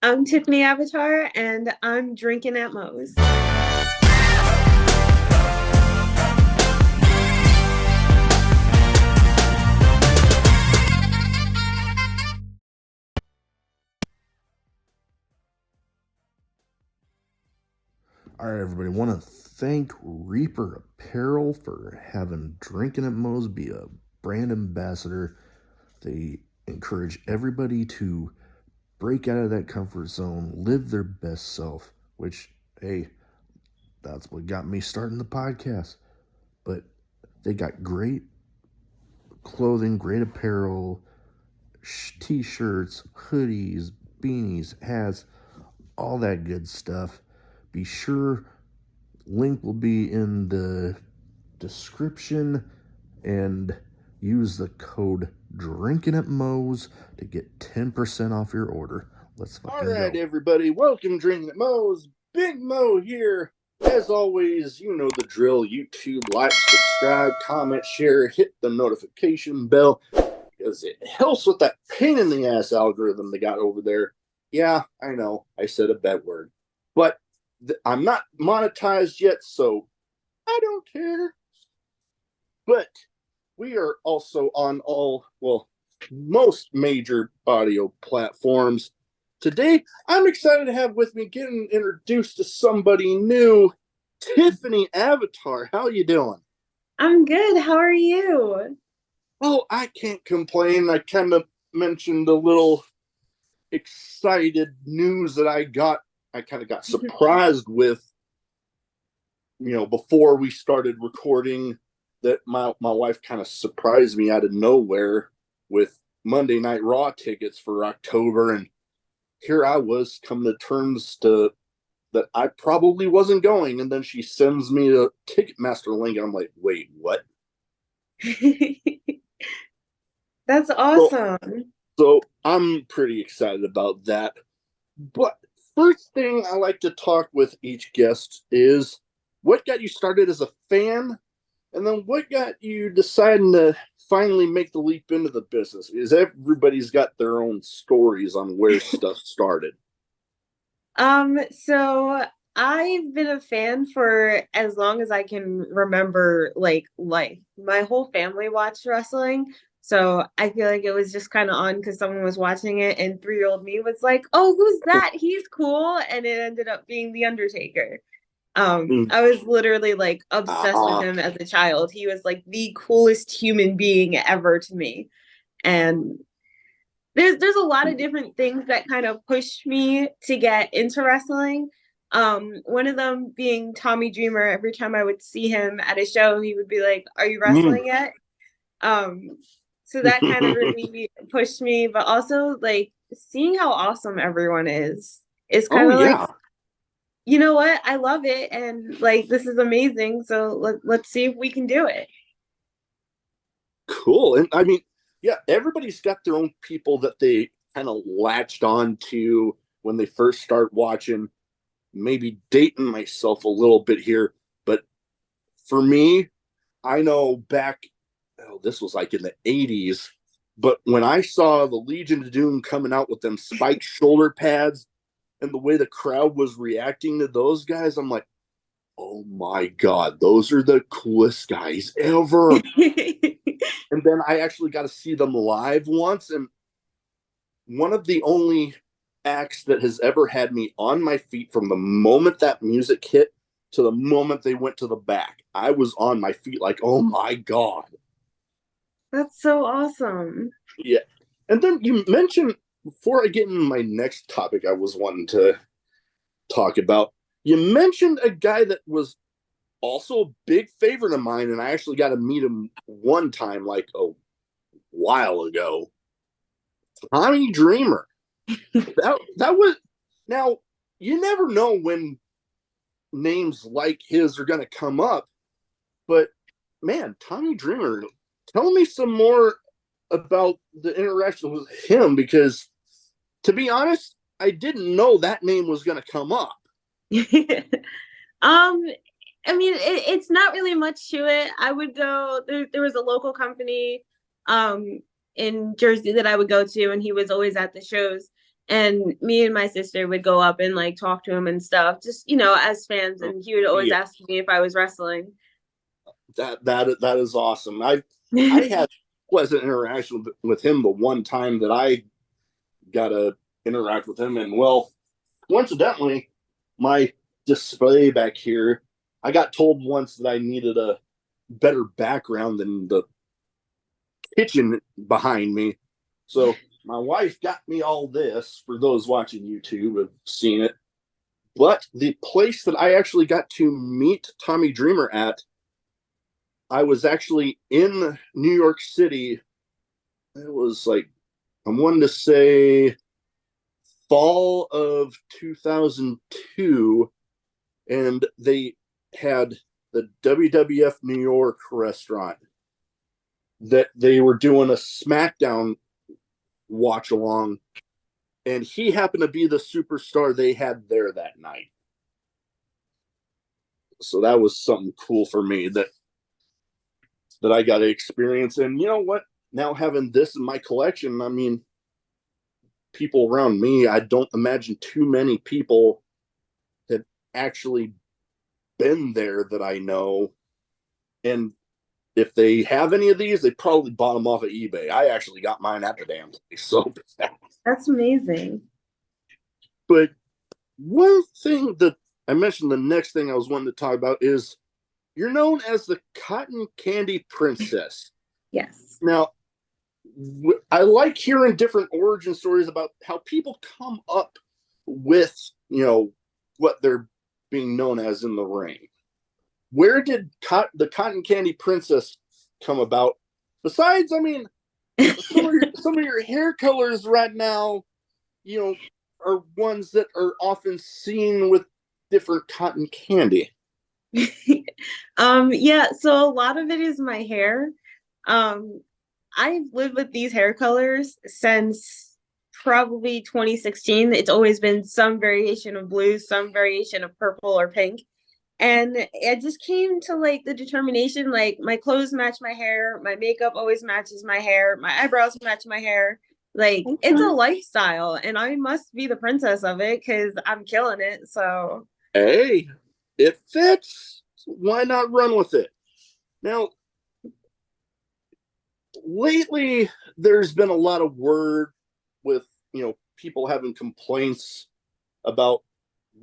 I'm Tiffany Avatar, and I'm drinking at Moe's. All right, everybody. Want to thank Reaper Apparel for having Drinkin' at Moe's be a brand ambassador. They encourage everybody to break out of that comfort zone, live their best self, which, hey, that's what got me starting the podcast. But they got great clothing, great apparel, t shirts, hoodies, beanies, hats, all that good stuff. Be sure, link will be in the description, and use the code Drinkin' at Moe's to get 10% off your order. Let's All fucking right, go. everybody, welcome Drinkin' at Moe's. Big Mo here. As always, you know the drill. YouTube, like, subscribe, comment, share, hit the notification bell because it helps with that pain in the ass algorithm they got over there. Yeah, I know, I said a bad word, but I'm not monetized yet, so I don't care. But we are also on most major audio platforms. Today, I'm excited to have with me getting introduced to somebody new, Tiffani Avatar. How you doing? I'm good. How are you? Oh, I can't complain. I kind of mentioned a little excited news that I got. I kind of got surprised with, before we started recording, that my wife kind of surprised me out of nowhere with Monday Night Raw tickets for October, and here I was coming to terms to that I probably wasn't going, and then she sends me a Ticketmaster link, and I'm like, wait, what? That's So, awesome. so I'm pretty excited about that. But first thing I like to talk with each guest is what got you started as a fan, and then what got you deciding to finally make the leap into the business? Because everybody's got their own stories on where stuff started. So I've been a fan for as long as I can remember, like life. My whole family watched wrestling. So I feel like it was just kind of on because someone was watching it, and 3-year-old me was like, "Oh, who's that? He's cool." And it ended up being The Undertaker. I was literally like obsessed with Ah, him as a child. He was like the coolest human being ever to me. And there's a lot of different things that kind of pushed me to get into wrestling. One of them being Tommy Dreamer. Every time I would see him at a show, he would be like, "Are you wrestling yet?" Um, so that kind of really pushed me, but also like seeing how awesome everyone is oh kind of like, yeah, you know what? I love it, and like this is amazing. So let's see if we can do it. cool. And I mean, yeah, everybody's got their own people that they kind of latched on to when they first start watching. Maybe dating myself a little bit here, but for me, I know back, this was like in the 80s, but when I saw the Legion of Doom coming out with them spiked shoulder pads and the way the crowd was reacting to those guys, I'm like, oh my God, those are the coolest guys ever. And then I actually got to see them live once, and one of the only acts that has ever had me on my feet from the moment that music hit to the moment they went to the back. I was on my feet like, oh my God. That's so awesome. Yeah. And then you mentioned, before I get into my next topic, I was wanting to talk about, you mentioned a guy that was also a big favorite of mine, and I actually got to meet him one time, like a while ago. Tommy Dreamer. That was, now you never know when names like his are going to come up, but man, Tommy Dreamer, tell me some more about the interaction with him, because to be honest, I didn't know that name was going to come up. um I mean, it's not really much to it. I would go there was a local company um in Jersey that I would go to, and he was always at the shows. And me and my sister would go up and like talk to him and stuff, just as fans. And he would always Yeah, ask me if I was wrestling. that is awesome. I had pleasant interaction with him the one time that I got to interact with him, and well, coincidentally, my display back here, I got told once that I needed a better background than the kitchen behind me. So my wife got me all this. For those watching YouTube have seen it. But the place that I actually got to meet Tommy Dreamer at, I was actually in New York City. It was like, I'm wanting to say fall of 2002, and they had the WWF New York restaurant that they were doing a SmackDown watch along, and he happened to be the superstar they had there that night. So that was something cool for me that I got to experience. And you know what? Now having this in my collection, I mean, people around me, I don't imagine too many people have actually been there that I know. And if they have any of these, they probably bought them off of eBay. I actually got mine at the damn place. So That's amazing. but one thing that I mentioned, the next thing I was wanting to talk about is you're known as the Cotton Candy Princess. Yes. Now, I like hearing different origin stories about how people come up with, what they're being known as in the ring. Where did the Cotton Candy Princess come about? Besides, I mean, some of your hair colors right now, are ones that are often seen with different cotton candy. Yeah, so a lot of it is my hair. I've lived with these hair colors since probably 2016. It's always been some variation of blue, some variation of purple or pink. And I just came to like the determination, like my clothes match my hair, my makeup always matches my hair, my eyebrows match my hair. Like it's a lifestyle, and I must be the princess of it because I'm killing it. So Hey, it fits. Why not run with it? Now, lately, there's been a lot of word with, people having complaints about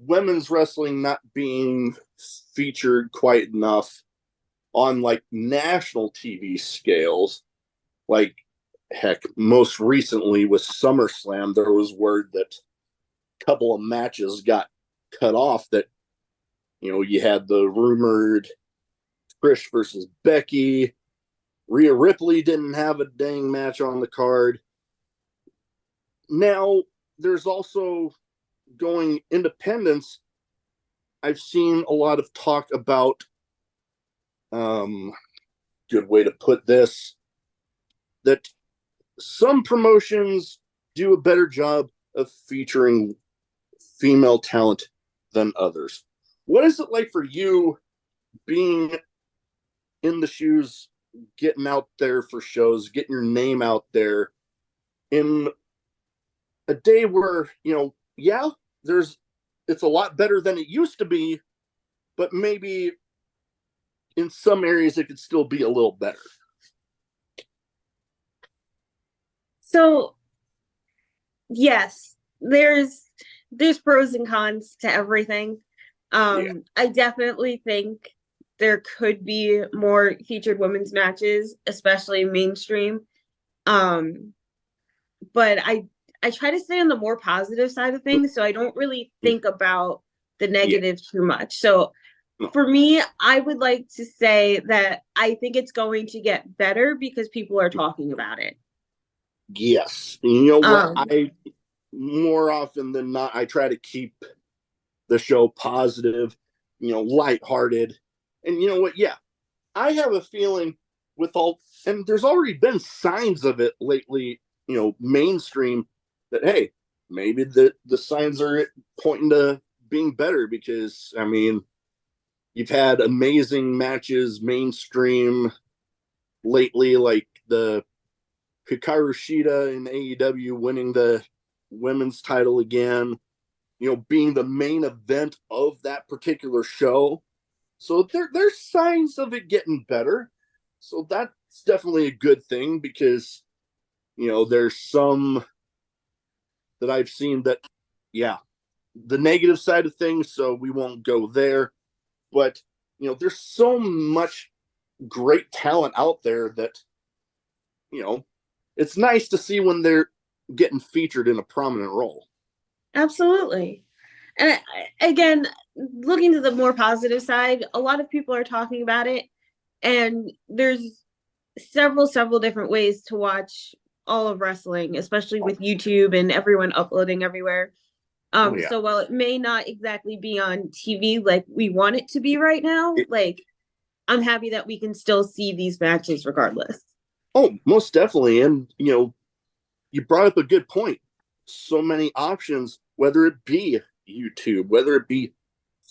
women's wrestling not being featured quite enough on like national TV scales. Like, heck, most recently with SummerSlam, there was word that a couple of matches got cut off that, you had the rumored Trish versus Becky. Rhea Ripley didn't have a dang match on the card. Now, there's also going independence. I've seen a lot of talk about, good way to put this, that some promotions do a better job of featuring female talent than others. What is it like for you being in the shoes, getting out there for shows, getting your name out there in a day where, yeah, it's a lot better than it used to be, but maybe in some areas it could still be a little better. So yes, there's pros and cons to everything. Yeah. I definitely think there could be more featured women's matches, especially mainstream. Um, but I try to stay on the more positive side of things, so I don't really think about the Yeah. negative too much. So No. for me, I would like to say that I think it's going to get better because people are talking about it. Yes. You know what? Um, I more often than not, I try to keep the show positive, lighthearted. And you know what? Yeah, I have a feeling with all, and there's already been signs of it lately, mainstream, that, hey, maybe the signs are pointing to being better because, I mean, you've had amazing matches mainstream lately, like the Hikaru Shida in AEW winning the women's title again, being the main event of that particular show. So there's signs of it getting better. So that's definitely a good thing, because, there's some that I've seen that, yeah, the negative side of things, so we won't go there. But, there's so much great talent out there that, it's nice to see when they're getting featured in a prominent role. Absolutely. And again, looking to the more positive side, a lot of people are talking about it, and there's several different ways to watch all of wrestling, especially with YouTube and everyone uploading everywhere. Oh, yeah. So while it may not exactly be on TV like we want it to be right now, like, I'm happy that we can still see these matches regardless. Oh, most definitely. And, you brought up a good point. So many options, whether it be YouTube, whether it be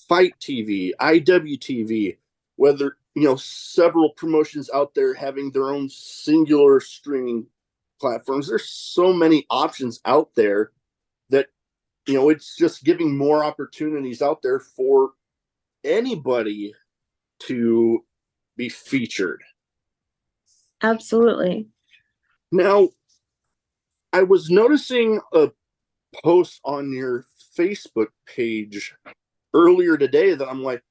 Fight TV, IWTV, whether, several promotions out there having their own singular streaming platforms. There's so many options out there that, it's just giving more opportunities out there for anybody to be featured. Absolutely. Now, I was noticing a post on your Facebook page earlier today that I'm like,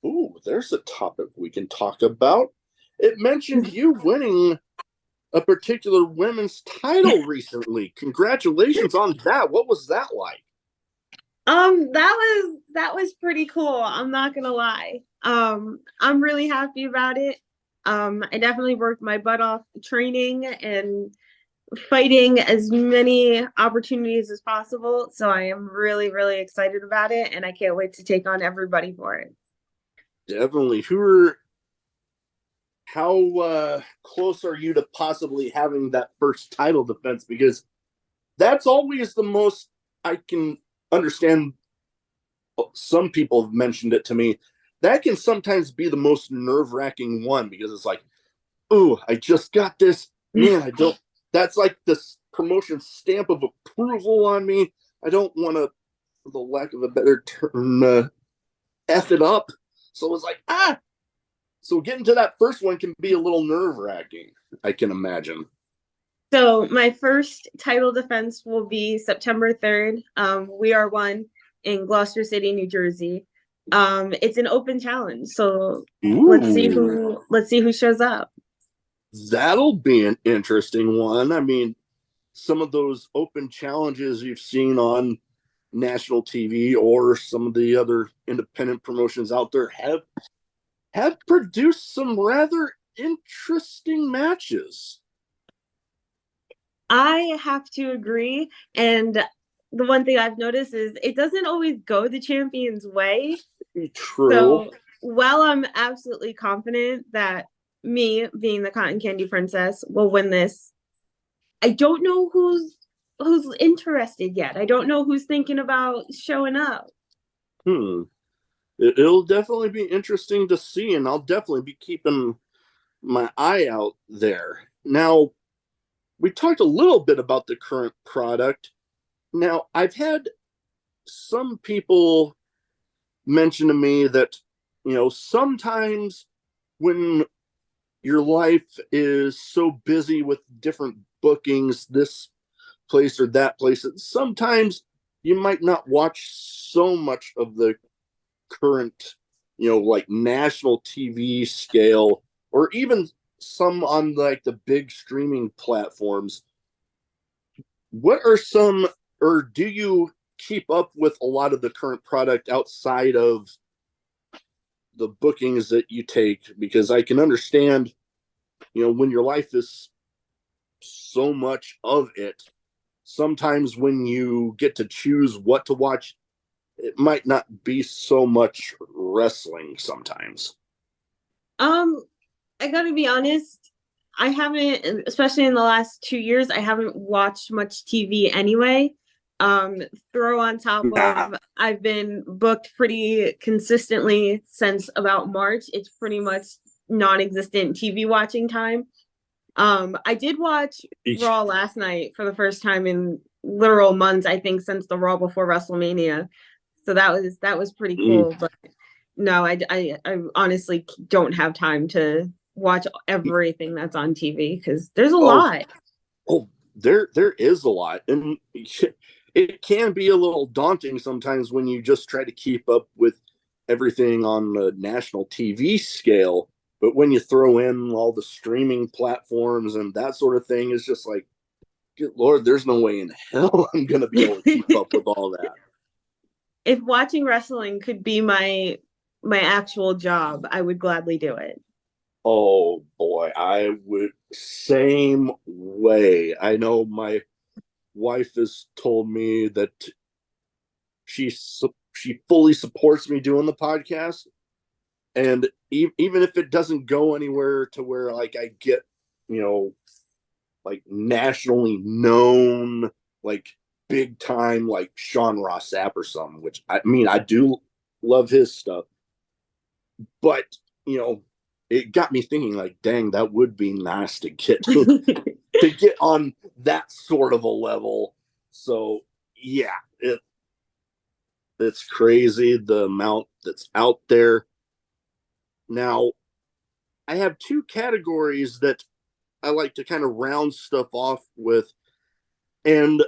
ooh, there's a topic we can talk about. It mentioned you winning a particular women's title recently. Congratulations on that. What was that like? That was pretty cool. I'm not gonna lie. I'm really happy about it. I definitely worked my butt off training and fighting as many opportunities as possible. So I am really excited about it, and I can't wait to take on everybody for it. Definitely. How close are you to possibly having that first title defense? Because that's always the most, I can understand. Some people have mentioned it to me. That can sometimes be the most nerve-wracking one, because it's like, ooh, I just got this. Man, I don't. That's like this promotion stamp of approval on me. I don't want to, for the lack of a better term, F it up. So it's like, So getting to that first one can be a little nerve-wracking, I can imagine. So my first title defense will be September 3rd. We are one in Gloucester City, New Jersey. It's an open challenge, so let's see who shows up. That'll be an interesting one. I mean, some of those open challenges you've seen on national TV or some of the other independent promotions out there have produced some rather interesting matches. I have to agree. And the one thing I've noticed is it doesn't always go the champion's way. True. So while I'm absolutely confident that me, being the Cotton Candy Princess, will win this, I don't know who's interested yet. I don't know who's thinking about showing up. It'll definitely be interesting to see, and I'll definitely be keeping my eye out there. Now, we talked a little bit about the current product. Now, I've had some people mention to me that, sometimes when your life is so busy with different bookings, this place or that place, sometimes you might not watch so much of the current, like national TV scale, or even some on like the big streaming platforms. What are some, or do you keep up with a lot of the current product outside of the bookings that you take? Because I can understand, when your life is so much of it, sometimes when you get to choose what to watch, it might not be so much wrestling sometimes. I gotta be honest, I haven't, especially in the last 2 years, I haven't watched much TV anyway. Throw on top of, I've been booked pretty consistently since about March. It's pretty much non-existent TV watching time. I did watch Raw last night for the first time in literal months, I think, since the Raw before WrestleMania. So that was pretty cool. But no, I honestly don't have time to watch everything that's on TV because there's a Oh, lot. oh, there is a lot, and it can be a little daunting sometimes when you just try to keep up with everything on the national TV scale. But when you throw in all the streaming platforms and that sort of thing, it's just like, good Lord, there's no way in hell I'm going to be able to keep up with all that. If watching wrestling could be my actual job, I would gladly do it. Oh boy, I would same way. I know my wife has told me that she she fully supports me doing the podcast, and even if it doesn't go anywhere to where like I get, you know, like nationally known, like big time, like Sean Ross Sapp or something, which I mean I do love his stuff, but you know, it got me thinking like, dang, that would be nice to get to get on that sort of a level. So yeah, it's crazy the amount that's out there. Now, I have two categories that I like to kind of round stuff off with. And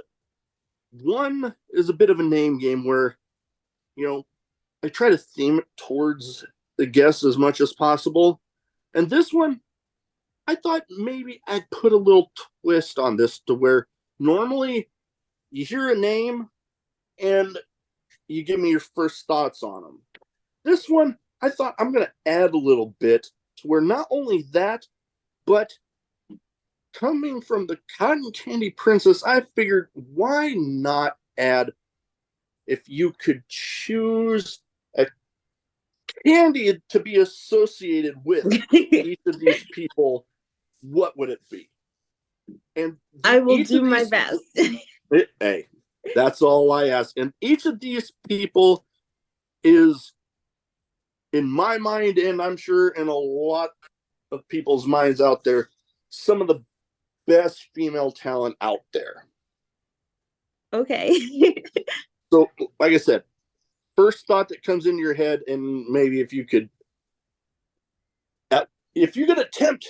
one is a bit of a name game where, you know, I try to theme it towards the guests as much as possible. And this one, I thought maybe I'd put a little twist on this to where normally you hear a name and you give me your first thoughts on them. This one, I thought I'm going to add a little bit to where not only that, but coming from the Cotton Candy Princess, I figured why not add, if you could choose a candy to be associated with each of these people, what would it be? And I will each do of my these, best. hey, that's all I ask. And each of these people is, in my mind, and I'm sure in a lot of people's minds out there, some of the best female talent out there. Okay. So, like I said, first thought that comes into your head, and maybe if you could, if you could attempt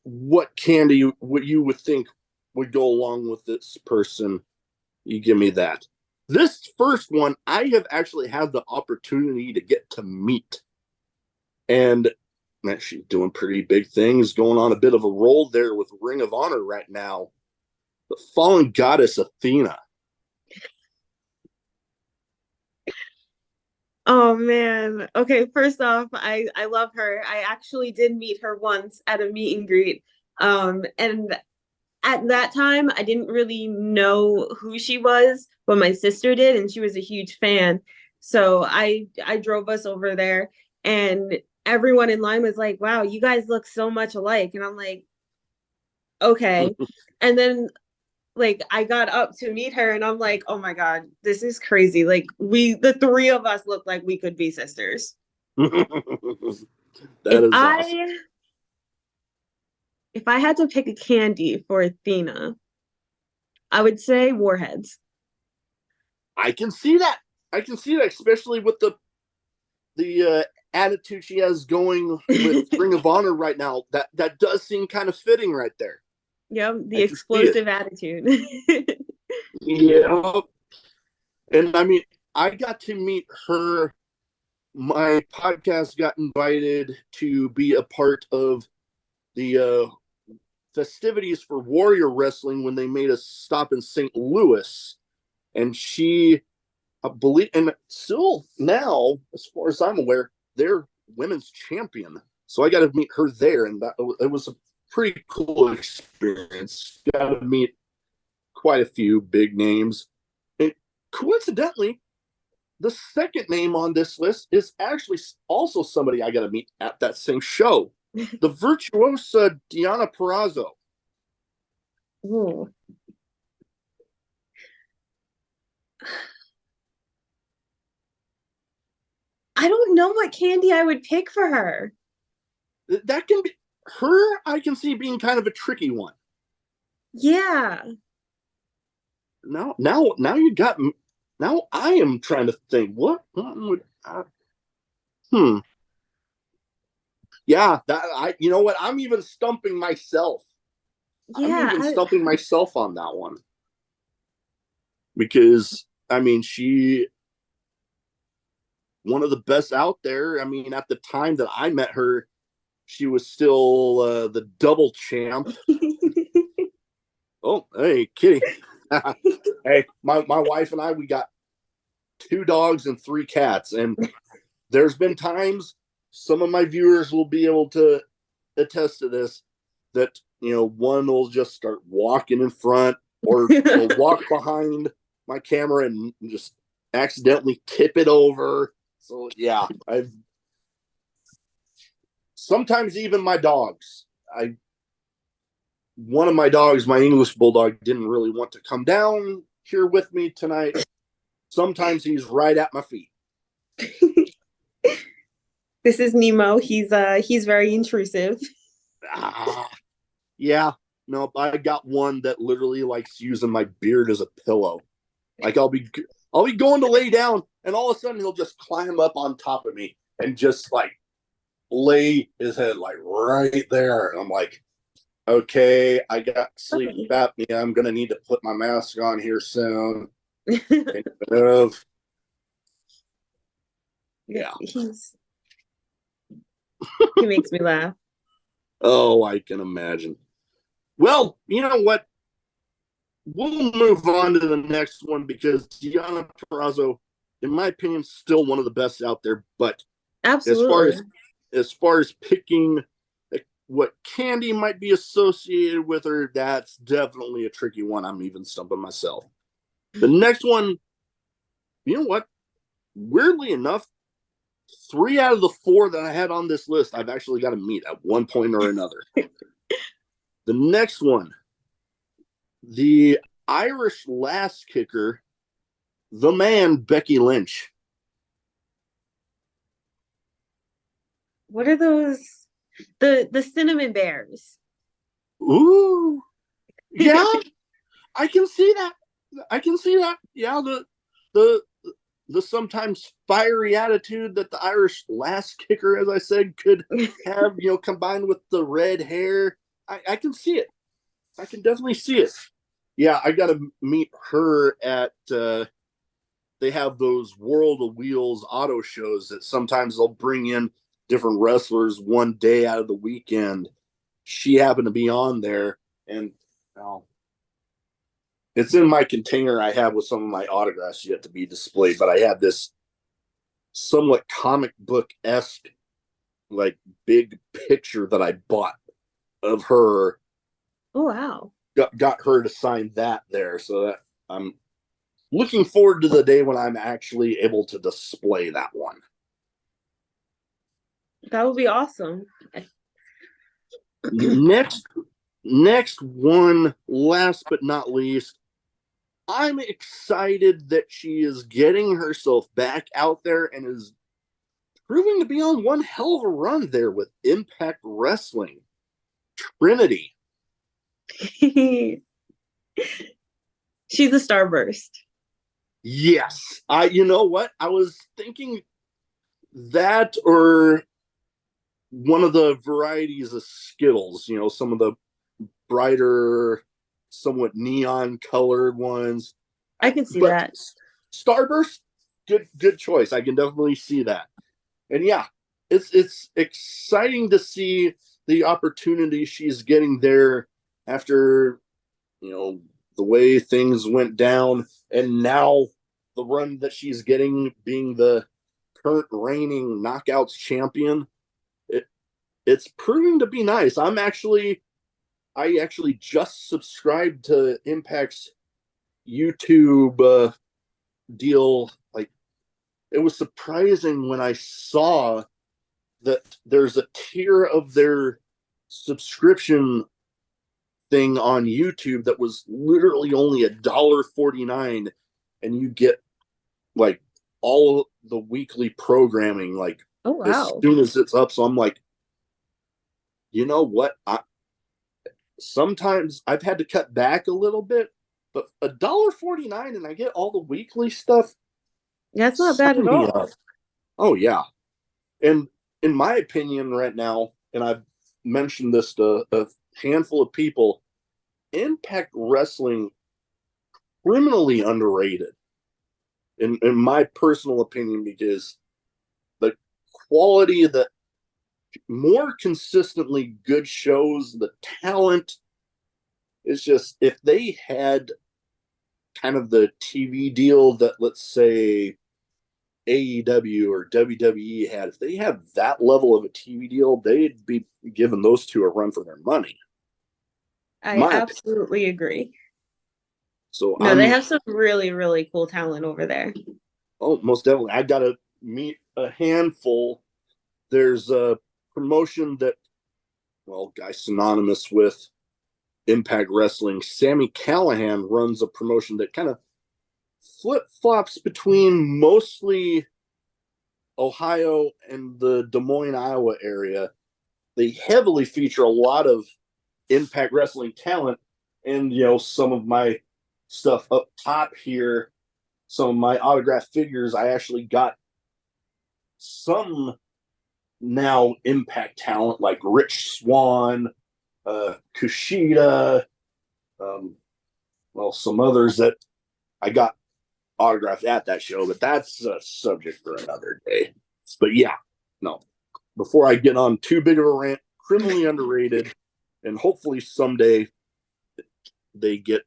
what candy what you would think would go along with this person, you give me that. This first one, I have actually had the opportunity to get to meet, and man, she's doing pretty big things, going on a bit of a roll there with Ring of Honor right now. The fallen goddess Athena. Oh man. Okay, first off, I love her. I actually did meet her once at a meet and greet. And at that time, I didn't really know who she was, but my sister did, and she was a huge fan. So I drove us over there, and everyone in line was like, "Wow, you guys look so much alike." And I'm like, "Okay." And then like I got up to meet her and I'm like, oh my God, this is crazy. Like the three of us look like we could be sisters. That If is awesome. I if I had to pick a candy for Athena, I would say warheads. I can see that. I can see that, especially with the attitude she has going with Ring of Honor right now. That does seem kind of fitting right there. Yep, the I can see it. explosive attitude. Yeah, and I mean, I got to meet her. My podcast got invited to be a part of the festivities for Warrior Wrestling when they made a stop in St. Louis, and she, I believe, and still now, as far as I'm aware, they're women's champion. So I got to meet her there, and that it was a pretty cool experience. Got to meet quite a few big names, and coincidentally, the second name on this list is actually also somebody I got to meet at that same show. The virtuosa Diana Perrazzo. Ooh. I don't know what candy I would pick for her. That can be her. I can see being kind of a tricky one. Yeah. now you got me. Now I am trying to think. What would I, Yeah, that I. You know what? I'm even stumping myself. I'm Yeah, even stumping myself on that one because I mean, she one of the best out there. I mean, at the time that I met her, she was still the double champ. Oh, hey, kitty. Hey, my wife and I, we got 2 dogs and 3 cats. And there's been times some of my viewers will be able to attest to this that, one will just start walking in front or will walk behind my camera and just accidentally tip it over. So, yeah, I've sometimes even my dogs. One of my dogs, my English bulldog, didn't really want to come down here with me tonight. Sometimes he's right at my feet. this is Nemo. He's very intrusive. Yeah. No, I got one that literally likes using my beard as a pillow. Like I'll be going to lay down, and all of a sudden he'll just climb up on top of me and just like lay his head like right there. And I'm like, okay, I got sleep apnea. I'm gonna need to put my mask on here soon. Yeah. He makes me laugh. Oh, I can imagine. Well, you know what? We'll move on to the next one because Deanna Purrazzo, in my opinion, is still one of the best out there. But absolutely, as far as picking what candy might be associated with her, that's definitely a tricky one. I'm even stumping myself. The next one, you know what? Weirdly enough, 3 out of the 4 that I had on this list, I've actually got to meet at one point or another. The next one, the Irish lass kicker, the man, Becky Lynch. What are those? The cinnamon bears. Ooh, yeah, I can see that. Yeah, the sometimes fiery attitude that the Irish lass kicker, as I said, could have, combined with the red hair. I can see it. I can definitely see it. Yeah, I got to meet her at. They have those World of Wheels auto shows that sometimes they'll bring in different wrestlers one day out of the weekend. She happened to be on there, and it's in my container I have with some of my autographs yet to be displayed. But I have this somewhat comic book-esque, like, big picture that I bought of her. Oh, wow. Got her to sign that there, so that I'm looking forward to the day when I'm actually able to display that one. That would be awesome. Next one, last but not least, I'm excited that she is getting herself back out there and is proving to be on one hell of a run there with Impact Wrestling. Trinity. She's a starburst. Yes. You know what? I was thinking that or one of the varieties of Skittles, some of the brighter, somewhat neon colored ones. I can see that. Starburst, good choice. I can definitely see that. And yeah, it's exciting to see the opportunity she's getting there after, the way things went down, and now the run that she's getting being the current reigning Knockouts champion. It's proving to be nice. I actually just subscribed to Impact's YouTube deal. Like, it was surprising when I saw that there's a tier of their subscription thing on YouTube that was literally only $1.49, and you get like all the weekly programming like as soon as it's up. So I'm like, you know what? Sometimes I've had to cut back a little bit But $1.49 and I get all the weekly stuff. That's not bad at Sign me all. up. Oh yeah. And in my opinion, right now, and I've mentioned this to a handful of people, Impact Wrestling criminally underrated, in my personal opinion, because the quality of the more consistently good shows, the talent is just, if they had kind of the TV deal that, let's say, AEW or WWE had, if they had that level of a TV deal, they'd be giving those two a run for their money. I My opinion. absolutely agree. So No, they I'm have some really, really cool talent over there. most definitely. I got to meet a handful. There's a promotion that, well, guy synonymous with Impact Wrestling, Sammy Callahan, runs a promotion that kind of flip flops between mostly Ohio and the Des Moines, Iowa area. They heavily feature a lot of Impact Wrestling talent, and some of my stuff up top here, some of my autographed figures, I actually got some now Impact talent like Rich Swann, Kushida, well, some others that I got autographed at that show, but that's a subject for another day. But yeah, no. Before I get on too big of a rant, criminally underrated, and hopefully someday they get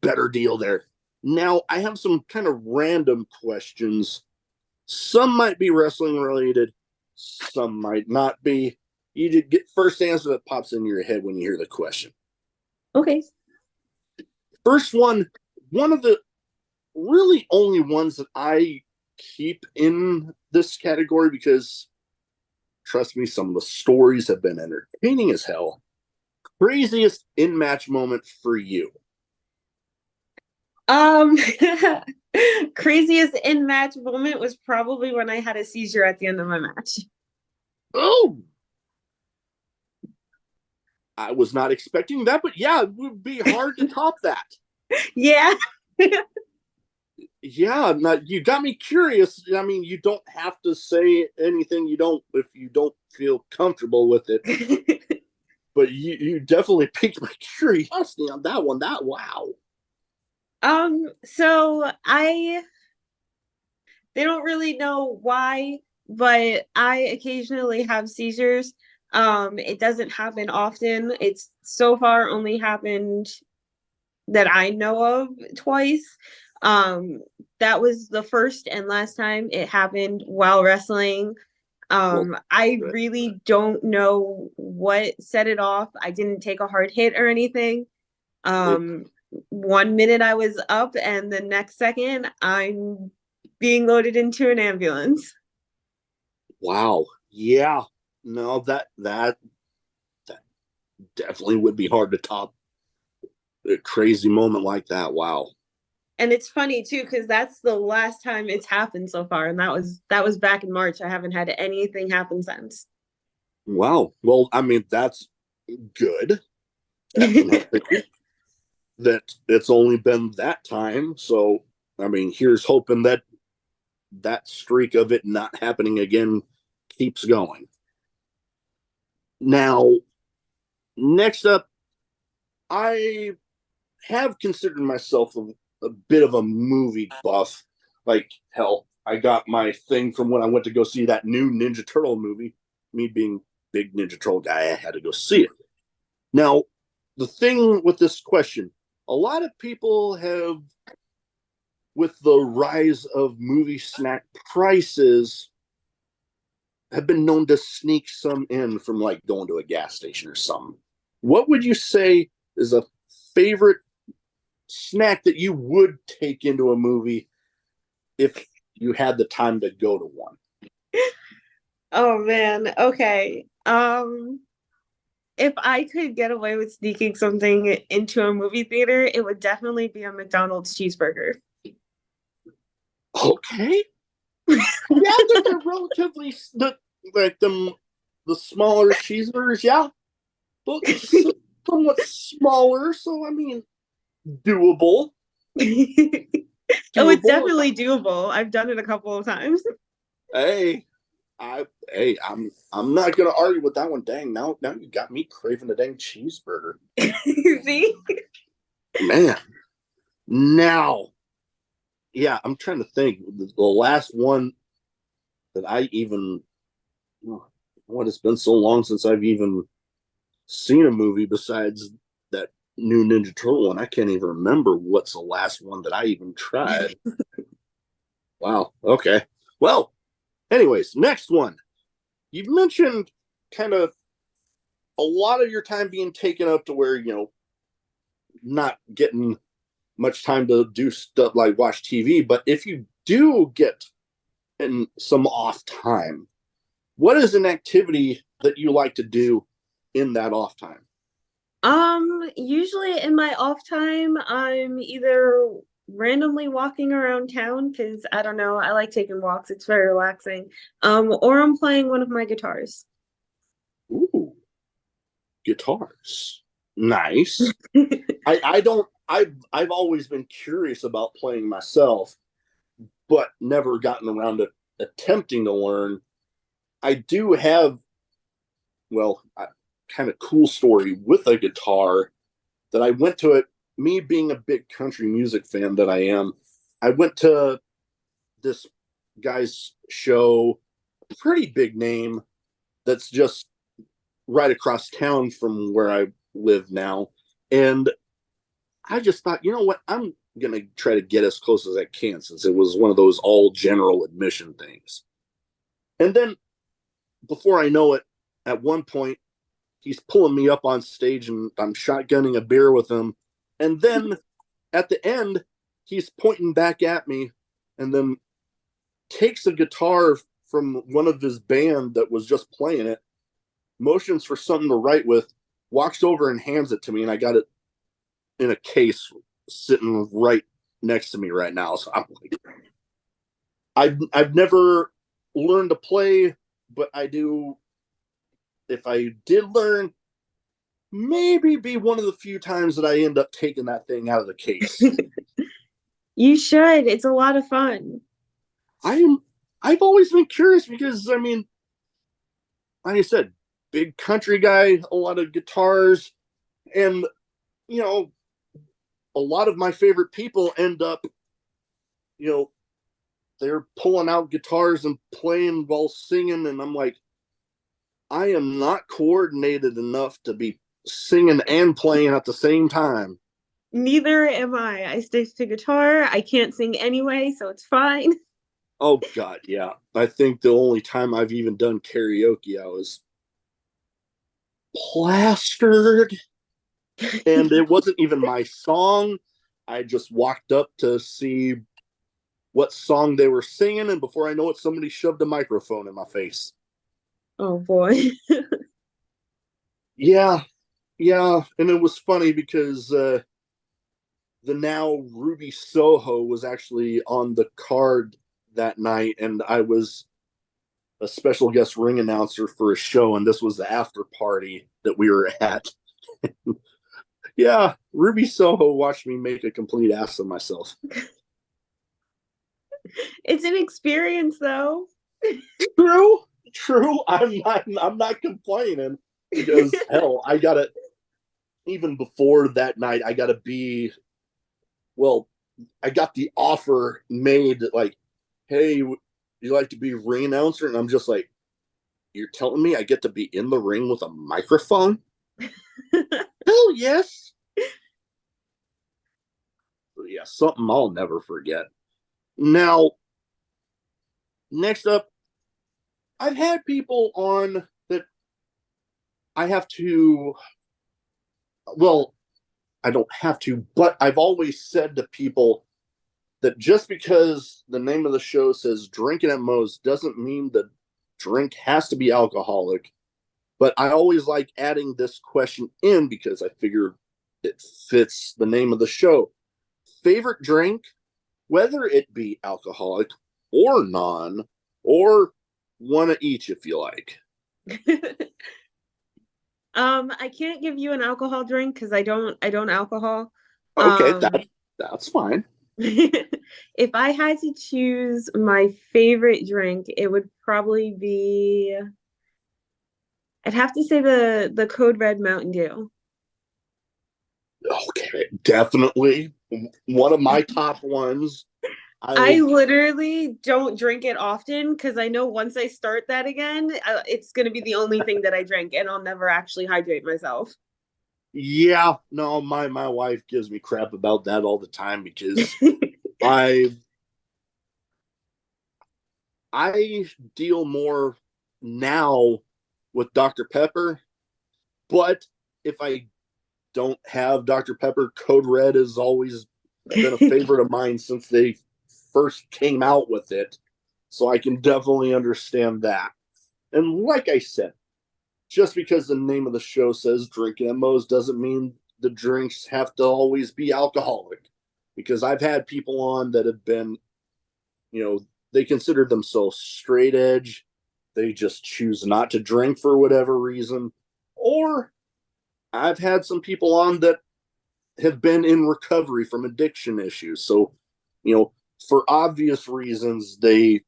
better deal there. Now, I have some kind of random questions. Some might be wrestling related, some might not be. You just get first answer that pops in your head when you hear the question. Okay. First one of the really only ones that I keep in this category because, trust me, some of the stories have been entertaining as hell. Craziest in-match moment for you? Um, craziest in-match moment was probably when I had a seizure at the end of my match. Oh, I was not expecting that, but yeah, it would be hard to top that. Yeah. Yeah, you got me curious. I mean, you don't have to say anything if you don't feel comfortable with it. But you definitely piqued my curiosity on that one. That wow. So they don't really know why, but I occasionally have seizures. It doesn't happen often. It's so far only happened that I know of twice. Um, that was the first and last time it happened while wrestling. Well, I really don't know what set it off. I didn't take a hard hit or anything. it, 1 minute I was up, and the next second I'm being loaded into an ambulance. wow. Yeah. No, that definitely would be hard to top. A crazy moment like that. Wow. And it's funny too, because that's the last time it's happened so far, and that was back in March. I haven't had anything happen since. Wow. Well, I mean, that's good. Definitely. That it's only been that time. So, I mean, here's hoping that that streak of it not happening again keeps going. Now, next up, I have considered myself a bit of a movie buff. Like, hell, I got my thing from when I went to go see that new Ninja Turtle movie. Me being big Ninja Turtle guy, I had to go see it. Now, the thing with this question, a lot of people have, with the rise of movie snack prices, have been known to sneak some in from like going to a gas station or something. What would you say is a favorite snack that you would take into a movie if you had the time to go to one? Oh man. Okay. If I could get away with sneaking something into a movie theater, it would definitely be a McDonald's cheeseburger. Okay. Yeah, they're relatively like the smaller cheeseburgers. Yeah, but somewhat smaller. So I mean, Doable. Oh, it's Doable. definitely doable. I've done it a couple of times. Hey, I'm not gonna argue with that one. Dang, now you got me craving a dang cheeseburger. See? Man, now, yeah, I'm trying to think. The last one that I even, what, it's been so long since I've even seen a movie besides that new Ninja Turtle one. I can't even remember what's the last one that I even tried. Wow. Okay. Well, anyways, next one. You've mentioned kind of a lot of your time being taken up to where, not getting much time to do stuff like watch TV. But if you do get in some off time, what is an activity that you like to do in that off time? Usually in my off time, I'm either randomly walking around town because I don't know, I like taking walks. It's very relaxing. Or I'm playing one of my guitars. Ooh, guitars. Nice. I don't I've always been curious about playing myself, but never gotten around to attempting to learn. I do have, well, a kind of cool story with a guitar that I went to it. Me being a big country music fan that I am, I went to this guy's show, pretty big name, that's just right across town from where I live now. And I just thought, you know what? I'm going to try to get as close as I can since it was one of those all general admission things. And then before I know it, at one point, he's pulling me up on stage and I'm shotgunning a beer with him. And then at the end, he's pointing back at me and then takes a guitar from one of his band that was just playing it, motions for something to write with, walks over and hands it to me. And I got it in a case sitting right next to me right now. So I'm like, I've never learned to play, but I do. If I did learn, maybe be one of the few times that I end up taking that thing out of the case. You should. It's a lot of fun. I've always been curious because I mean, like I said, big country guy, a lot of guitars, and you know, a lot of my favorite people end up, you know, they're pulling out guitars and playing while singing, and I'm like, I am not coordinated enough to be singing and playing at the same time. Neither am I. I stick to guitar. I can't sing anyway, so it's fine. Oh God, yeah. I think the only time I've even done karaoke, I was plastered, and it wasn't even my song. I just walked up to see what song they were singing, and before I know it, somebody shoved a microphone in my face. Oh boy. Yeah, yeah, and it was funny because the now Ruby Soho was actually on the card that night, and I was a special guest ring announcer for a show, and this was the after party that we were at. Yeah, Ruby Soho watched me make a complete ass of myself. It's an experience though. True, true. I'm not complaining because hell, I got to even before that night, I got to be well. I got the offer made like, hey, would you like to be ring announcer? And I'm just like, you're telling me I get to be in the ring with a microphone? Hell yes. Yeah, something I'll never forget. Now, next up, I've had people on that I have to, well, I don't have to, but I've always said to people that just because the name of the show says Drinking at Moe's doesn't mean the drink has to be alcoholic. But I always like adding this question in because I figure it fits the name of the show. Favorite drink, whether it be alcoholic or non, or one of each if you like. I can't give you an alcohol drink because I don't alcohol. Okay, Um, that's fine. if I had to choose my favorite drink, it would probably be, I'd have to say the Code Red Mountain Dew. Okay, definitely one of my top ones. I I literally don't drink it often because I know once I start that again, it's going to be the only thing that I drink and I'll never actually hydrate myself. Yeah, no, my wife gives me crap about that all the time because I I deal more now with Dr. Pepper, but if I don't have Dr. Pepper, Code Red has always been a favorite of mine since they first came out with it. So I can definitely understand that. And like I said, just because the name of the show says Drinking at Moe's doesn't mean the drinks have to always be alcoholic. Because I've had people on that have been, they consider themselves straight edge. They just choose not to drink for whatever reason. Or I've had some people on that have been in recovery from addiction issues. So, for obvious reasons, they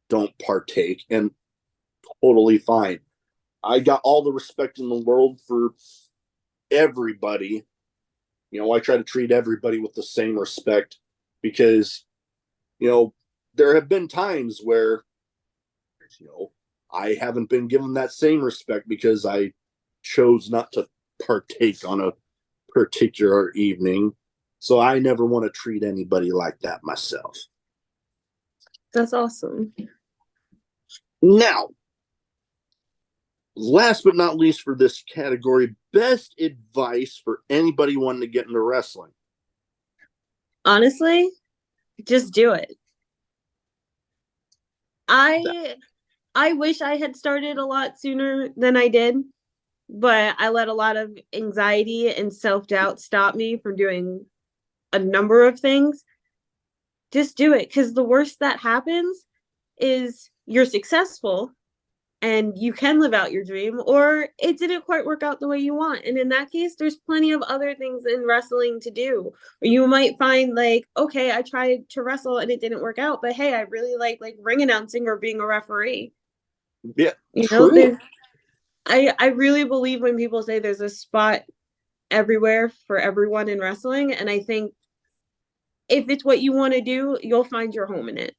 don't partake and totally fine. I got all the respect in the world for everybody. I try to treat everybody with the same respect because, you know, there have been times where, you know, I haven't been given that same respect because I chose not to partake on a particular evening. So I never want to treat anybody like that myself. That's awesome. Now, last but not least for this category, best advice for anybody wanting to get into wrestling. Honestly, just do it. That, I wish I had started a lot sooner than I did, but I let a lot of anxiety and self-doubt stop me from doing a number of things. Just do it because the worst that happens is you're successful and you can live out your dream, or it didn't quite work out the way you want. And in that case, there's plenty of other things in wrestling to do. Or you might find like, okay, I tried to wrestle and it didn't work out, but hey, I really like ring announcing or being a referee. yeah, You know, true. I really believe when people say there's a spot everywhere for everyone in wrestling, and I think if it's what you want to do, you'll find your home in it.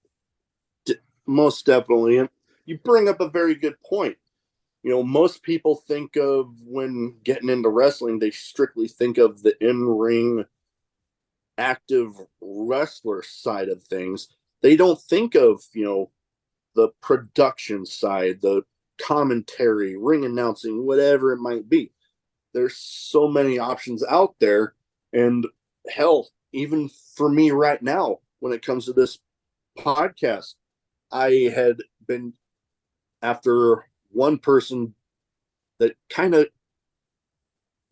Most definitely. And you bring up a very good point. Most people think of when getting into wrestling, they strictly think of the in ring active wrestler side of things. They don't think of, the production side, the commentary, ring announcing, whatever it might be. There's so many options out there. And hell, even for me right now, when it comes to this podcast, I had been after one person that kind of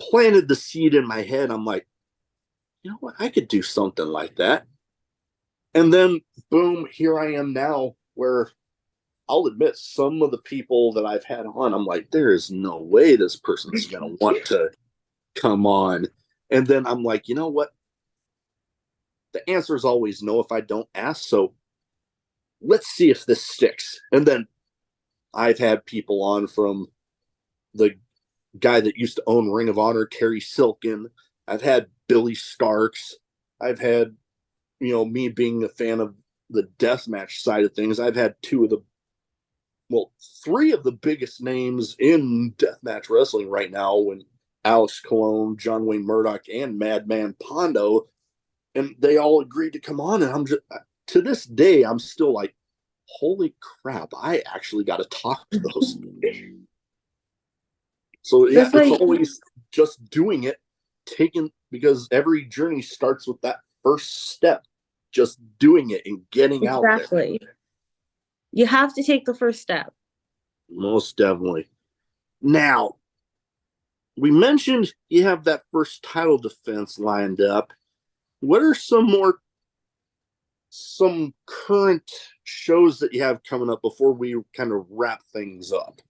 planted the seed in my head. I'm like, you know what? I could do something like that. And then, boom, here I am now, where I'll admit some of the people that I've had on, I'm like, there is no way this person's going to want to come on. And then I'm like, you know what? The answer is always no if I don't ask. So let's see if this sticks. And then I've had people on from the guy that used to own Ring of Honor, Kerry Silkin. I've had Billy Starks. I've had, me being a fan of the deathmatch side of things. I've had three of the biggest names in deathmatch wrestling right now when Alex Colon, John Wayne Murdoch, and Madman Pondo, and they all agreed to come on. And I'm just, to this day, I'm still like, holy crap, I actually got to talk to those. So yeah, That's it's like always just doing it, because every journey starts with that first step, just doing it and getting out there. exactly. You have to take the first step. Most definitely. Now, we mentioned you have that first title defense lined up. What are some current shows that you have coming up before we kind of wrap things up?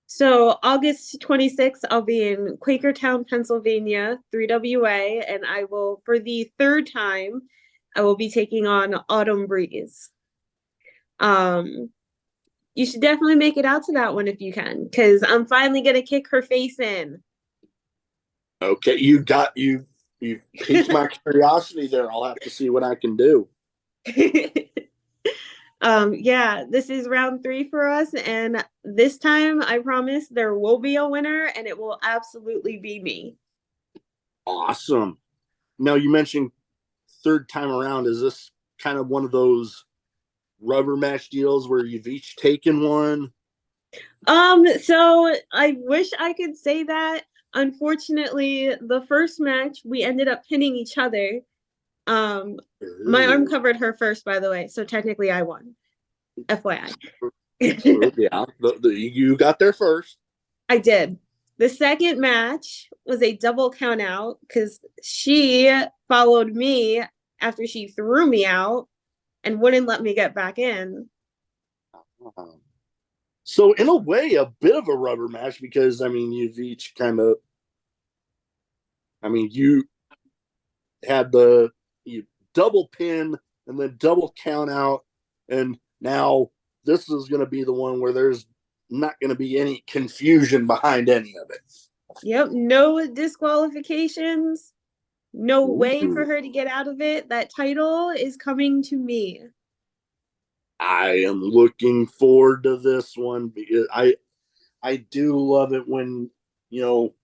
So August 26th, I'll be in Quakertown, Pennsylvania, 3WA, and I will, for the third time, I will be taking on Autumn Breeze. Um, you should definitely make it out to that one if you can, because I'm finally gonna kick her face in. Okay, you piqued my curiosity there. I'll have to see what I can do. Yeah, this is round 3 for us, and this time I promise there will be a winner, and it will absolutely be me. Awesome. Now you mentioned third time around. Is this kind of one of those rubber match deals where you've each taken one? So I wish I could say that. Unfortunately, the first match we ended up pinning each other. Um, my arm Ooh. covered her first, by the way, so technically I won. FYI. So, yeah, you got there first. I did. The second match was a double count out because she followed me after she threw me out and wouldn't let me get back in. So in a way, a bit of a rubber match because I mean you've each kind of. I mean you had the you double pin and then double count out, and now this is going to be the one where there's not going to be any confusion behind any of it. Yep, no disqualifications, no way for Ooh. her to get out of it. That title is coming to me. I am looking forward to this one because I do love it when you know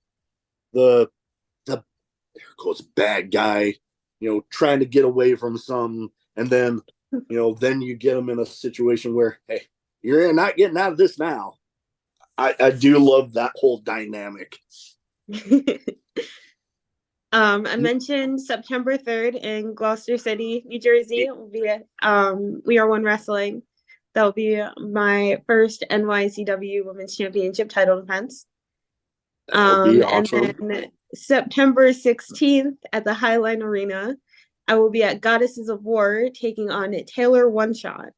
the there goes bad guy, trying to get away from some, and then then you get them in a situation where hey, you're not getting out of this now. I do love that whole dynamic. I mentioned September 3rd in Gloucester City, New Jersey. It will be We Are One Wrestling. That will be my first NYCW Women's Championship title defense. That would be And awesome. then September 16th at the Highline Arena, I will be at Goddesses of War taking on Taylor One Shot.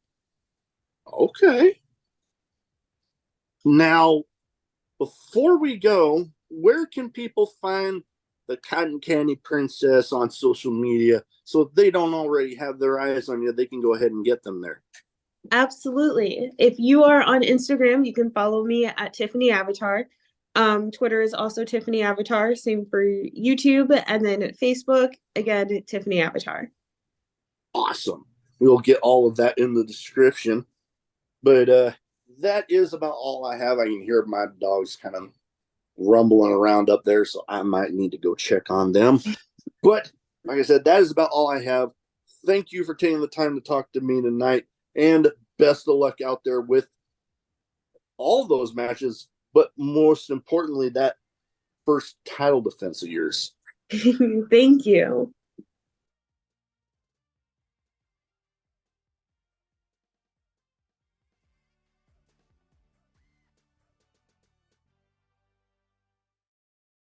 Okay. Now, before we go, where can people find the Cotton Candy Princess on social media? So if they don't already have their eyes on you, they can go ahead and get them there. Absolutely. If you are on Instagram, you can follow me at Tiffani Avatar. Twitter is also Tiffani Avatar, same for YouTube, and then at Facebook, again, Tiffani Avatar. Awesome. We'll get all of that in the description. But that is about all I have. I can hear my dogs kind of rumbling around up there, so I might need to go check on them. But like I said, that is about all I have. Thank you for taking the time to talk to me tonight, and best of luck out there with all those matches, but most importantly, that first title defense of yours. Thank you.